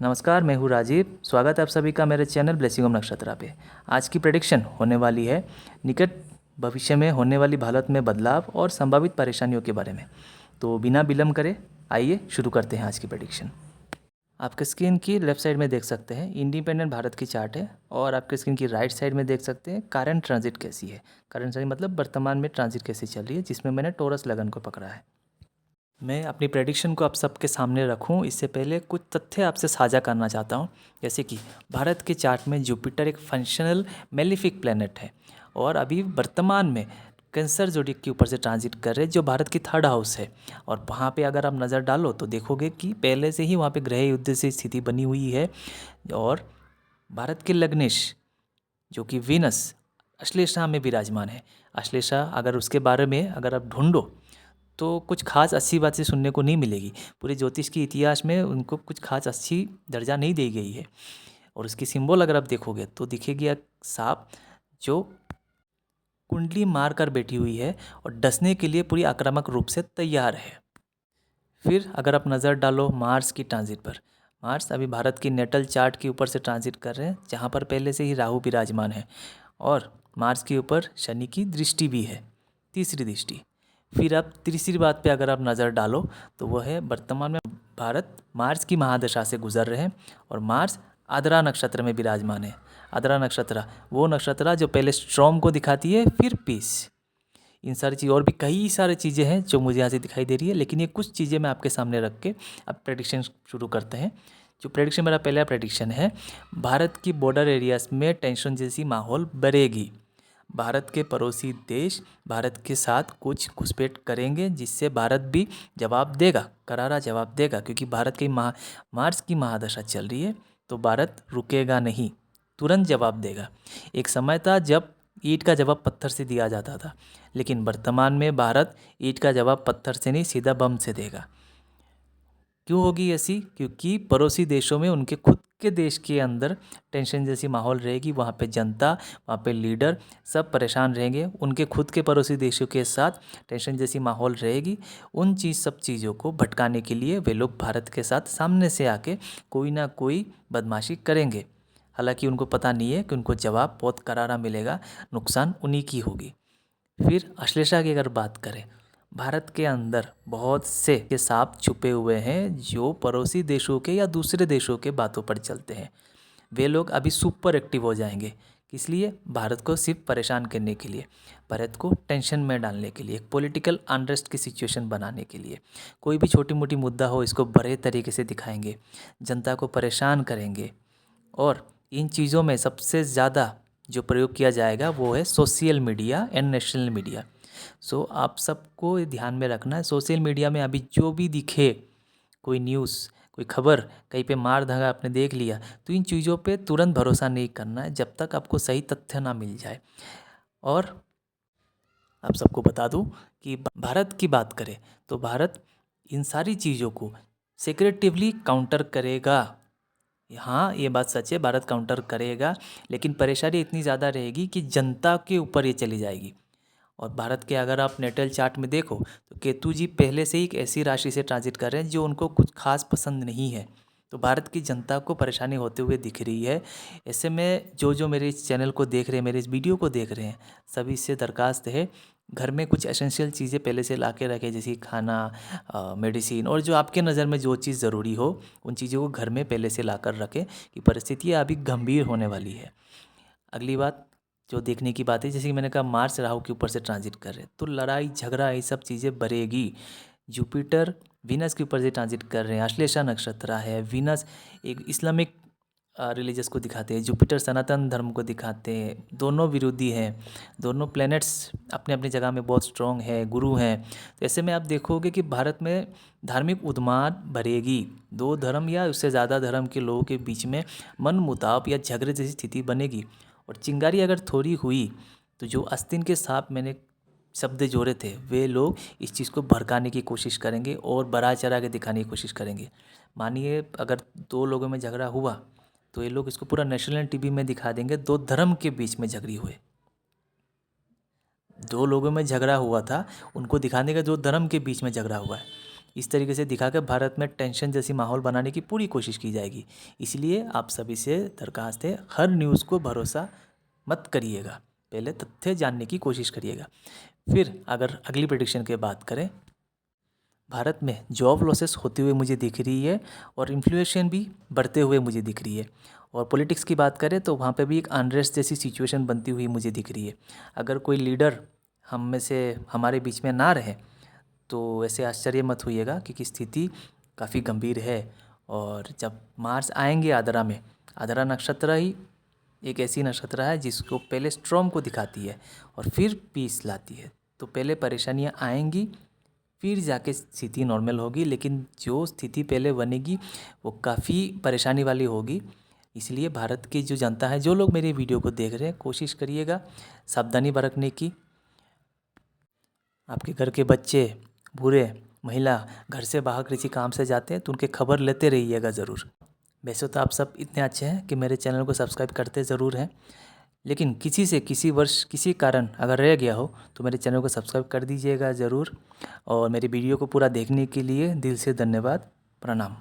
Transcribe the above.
नमस्कार, मैं हूँ राजीव। स्वागत है आप सभी का मेरे चैनल ब्लेसिंग ऑफ नक्षत्रा पे। आज की प्रेडिक्शन होने वाली है निकट भविष्य में होने वाली भारत में बदलाव और संभावित परेशानियों के बारे में। तो बिना विलंब करे आइए शुरू करते हैं आज की प्रेडिक्शन। आपके स्क्रीन की लेफ्ट साइड में देख सकते हैं इंडिपेंडेंट भारत की चार्ट है, और आपके स्क्रीन की राइट साइड में देख सकते हैं करंट ट्रांजिट कैसी है। करंट ट्रांजिट मतलब वर्तमान में ट्रांजिट कैसी चल रही है, जिसमें मैंने टॉरस लगन को पकड़ा है। मैं अपनी प्रेडिक्शन को आप सबके सामने रखूं इससे पहले कुछ तथ्य आपसे साझा करना चाहता हूं। जैसे कि भारत के चार्ट में जुपिटर एक फंक्शनल मेलिफिक प्लैनेट है और अभी वर्तमान में कैंसर जोडिक के ऊपर से ट्रांजिट कर रहे हैं, जो भारत की थर्ड हाउस है। और वहाँ पे अगर आप नज़र डालो तो देखोगे कि पहले से ही वहाँ पे ग्रह युद्ध से स्थिति बनी हुई है। और भारत के लग्नेश जो कि वीनस अश्लेषा में विराजमान है। अश्लेषा अगर उसके बारे में अगर आप ढूंढो तो कुछ खास अच्छी बातें सुनने को नहीं मिलेगी। पूरे ज्योतिष के इतिहास में उनको कुछ खास अच्छी दर्जा नहीं दी गई है। और उसकी सिंबल अगर आप देखोगे तो दिखेगी एक सांप जो कुंडली मार कर बैठी हुई है और डसने के लिए पूरी आक्रामक रूप से तैयार है। फिर अगर आप नज़र डालो मार्स की ट्रांजिट पर, मार्स अभी भारत की नेटल चार्ट के ऊपर से ट्रांजिट कर रहे हैं, जहाँ पर पहले से ही राहु विराजमान है। और मार्स के ऊपर शनि की दृष्टि भी है, तीसरी दृष्टि। फिर अब तीसरी बात पे अगर आप नज़र डालो तो वह है वर्तमान में भारत मार्स की महादशा से गुजर रहे हैं और मार्स आद्रा नक्षत्र में विराजमान है। आद्रा नक्षत्र वो नक्षत्र जो पहले स्ट्रॉम को दिखाती है, फिर पीस। इन सारी चीज़ और भी कई सारी चीज़ें हैं जो मुझे यहाँ से दिखाई दे रही है, लेकिन ये कुछ चीज़ें मैं आपके सामने रख के अब प्रेडिक्शन शुरू करते हैं। जो प्रेडिक्शन मेरा पहला प्रेडिक्शन है, भारत की बॉर्डर एरियाज में टेंशन जैसी माहौल बढ़ेगी। भारत के पड़ोसी देश भारत के साथ कुछ घुसपैठ करेंगे, जिससे भारत भी जवाब देगा, करारा जवाब देगा। क्योंकि भारत की मार्स की महादशा चल रही है, तो भारत रुकेगा नहीं, तुरंत जवाब देगा। एक समय था जब ईंट का जवाब पत्थर से दिया जाता था, लेकिन वर्तमान में भारत ईंट का जवाब पत्थर से नहीं, सीधा बम से देगा। क्यों होगी ऐसी? क्योंकि पड़ोसी देशों में उनके खुद के देश के अंदर टेंशन जैसी माहौल रहेगी। वहाँ पे जनता, वहाँ पे लीडर सब परेशान रहेंगे। उनके खुद के पड़ोसी देशों के साथ टेंशन जैसी माहौल रहेगी। उन सब चीज़ों को भटकाने के लिए वे लोग भारत के साथ सामने से आके कोई ना कोई बदमाशी करेंगे। हालांकि उनको पता नहीं है कि उनको जवाब बहुत करारा मिलेगा, नुकसान उन्हीं की होगी। फिर अश्लेषा की अगर बात करें, भारत के अंदर बहुत से के सांप छुपे हुए हैं जो पड़ोसी देशों के या दूसरे देशों के बातों पर चलते हैं। वे लोग अभी सुपर एक्टिव हो जाएंगे। किस लिए? भारत को सिर्फ परेशान करने के लिए, भारत को टेंशन में डालने के लिए, एक पॉलिटिकल अनरेस्ट की सिचुएशन बनाने के लिए। कोई भी छोटी मोटी मुद्दा हो, इसको बड़े तरीके से दिखाएंगे, जनता को परेशान करेंगे। और इन चीज़ों में सबसे ज़्यादा जो प्रयोग किया जाएगा वो है social media and national media. So आप सबको ये ध्यान में रखना है, सोशल मीडिया में अभी जो भी दिखे, कोई न्यूज़, कोई खबर, कहीं पे मार धागा आपने देख लिया, तो इन चीज़ों पे तुरंत भरोसा नहीं करना है जब तक आपको सही तथ्य ना मिल जाए। और आप सबको बता दूं कि भारत की बात करें तो भारत इन सारी चीज़ों को सिक्रेटिवली काउंटर करेगा। हाँ, ये बात सच है, भारत काउंटर करेगा, लेकिन परेशानी इतनी ज़्यादा रहेगी कि जनता के ऊपर ये चली जाएगी। और भारत के अगर आप नेटल चार्ट में देखो तो केतु जी पहले से ही एक ऐसी राशि से ट्रांजिट कर रहे हैं जो उनको कुछ खास पसंद नहीं है। तो भारत की जनता को परेशानी होते हुए दिख रही है। ऐसे में जो जो मेरे इस चैनल को देख रहे हैं, मेरे इस वीडियो को देख रहे हैं, सभी से दरखास्त है, घर में कुछ एसेंशियल चीज़ें पहले से ला के रखें, जैसे खाना, मेडिसिन, और जो आपके नज़र में जो चीज़ ज़रूरी हो उन चीज़ों को घर में पहले से ला कर रखें कि परिस्थितियाँ अभी गंभीर होने वाली है। अगली बात जो देखने की बात है, जैसे कि मैंने कहा मार्स राहु के ऊपर से ट्रांजिट कर रहे हैं, तो लड़ाई झगड़ा ये सब चीज़ें बढ़ेगी। जुपिटर वीनस के ऊपर से ट्रांजिट कर रहे हैं, अश्लेषा नक्षत्र है। वीनस एक इस्लामिक रिलीजियस को दिखाते हैं, जुपिटर सनातन धर्म को दिखाते हैं। दोनों विरोधी हैं, दोनों प्लैनेट्स अपने अपनी जगह में बहुत स्ट्रॉन्ग है, गुरु हैं। तो ऐसे में आप देखोगे कि भारत में धार्मिक उन्माद बढ़ेगी। दो धर्म या उससे ज़्यादा धर्म के लोगों के बीच में मन मुटाव या झगड़े जैसी स्थिति बनेगी। और चिंगारी अगर थोड़ी हुई तो जो आस्तीन के सांप मैंने शब्द जोड़े थे, वे लोग इस चीज़ को भड़काने की कोशिश करेंगे और बढ़ा चढ़ा के दिखाने की कोशिश करेंगे। मानिए अगर दो लोगों में झगड़ा हुआ तो ये लोग इसको पूरा नेशनल टीवी में दिखा देंगे, दो धर्म के बीच में झगड़ी हुए। दो लोगों में झगड़ा हुआ था, उनको दिखाने का दो धर्म के बीच में झगड़ा हुआ है। इस तरीके से दिखा के भारत में टेंशन जैसी माहौल बनाने की पूरी कोशिश की जाएगी। इसलिए आप सभी से दरख्वास्त है, हर न्यूज़ को भरोसा मत करिएगा, पहले तथ्य जानने की कोशिश करिएगा। फिर अगर अगली प्रेडिक्शन की बात करें, भारत में जॉब लॉसेस होते हुए मुझे दिख रही है और इन्फ्लेशन भी बढ़ते हुए मुझे दिख रही है। और पॉलिटिक्स की बात करें तो वहाँ पे भी एक अनरेस्ट जैसी सिचुएशन बनती हुई मुझे दिख रही है। अगर कोई लीडर हम में से हमारे बीच में ना रहे तो ऐसे आश्चर्य मत होइएगा, क्योंकि स्थिति काफ़ी गंभीर है। और जब मार्स आएंगे आद्रा में, आद्रा नक्षत्र ही एक ऐसी नक्षत्र है जिसको पहले स्ट्रॉम को दिखाती है और फिर पीस लाती है। तो पहले परेशानियाँ आएंगी, फिर जाके स्थिति नॉर्मल होगी, लेकिन जो स्थिति पहले बनेगी वो काफ़ी परेशानी वाली होगी। इसलिए भारत की जो जनता है, जो लोग मेरी वीडियो को देख रहे हैं, कोशिश करिएगा सावधानी बरतने की। आपके घर के बच्चे, बूढ़े, महिला घर से बाहर किसी काम से जाते हैं तो उनके खबर लेते रहिएगा ज़रूर। वैसे तो आप सब इतने अच्छे हैं कि मेरे चैनल को सब्सक्राइब करते ज़रूर हैं, लेकिन किसी से किसी वर्ष किसी कारण अगर रह गया हो तो मेरे चैनल को सब्सक्राइब कर दीजिएगा ज़रूर। और मेरी वीडियो को पूरा देखने के लिए दिल से धन्यवाद। प्रणाम।